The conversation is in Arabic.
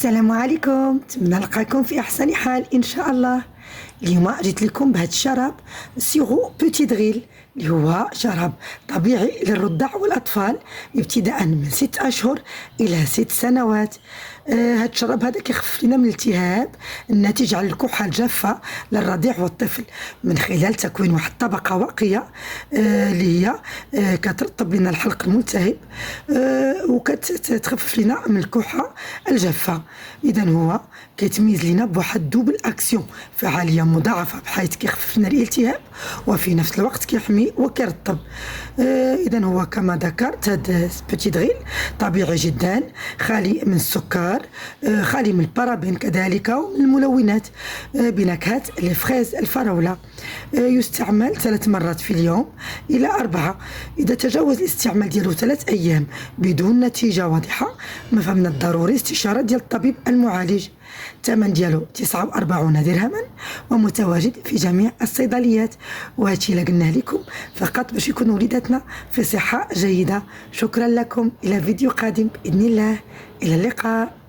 السلام عليكم، نتمنى نلقاكم في احسن حال ان شاء الله. اليوم جيت لكم بهذا الشراب سيغو بوتي دغيل اللي هو شراب طبيعي للرضع والاطفال ابتداء من 6 اشهر الى 6 سنوات. هذا الشراب هذا كيخفف لنا من الالتهاب الناتج عن الكحه الجافه للرضيع والطفل من خلال تكوين واحد الطبقه واقيه اللي هي كترطب لنا الحلق الملتهب وكتخفف لنا من الكحه الجافه. اذا هو كيتميز لنا بواحد دوبل اكسيون، فعاليه مضاعفه بحيث كيخفف لنا الالتهاب وفي نفس الوقت كيحمي وكيرطب. اذا هو كما ذكرت هذا بوتي دغيل طبيعي جدا، خالي من السكر، خالي من البارابين كذلك ومن الملونات، بنكهة الفريز الفراولة. يستعمل 3 مرات في اليوم إلى 4. إذا تجاوز الاستعمال ديالو 3 أيام بدون نتيجة واضحة فمن الضروري استشارة ديال الطبيب المعالج. الثمن ديالو 49 درهما ومتواجد في جميع الصيدليات. وهادشي اللي قلناه لكم فقط باش يكون وليداتنا في صحة جيدة. شكرا لكم، إلى فيديو قادم بإذن الله، إلى اللقاء.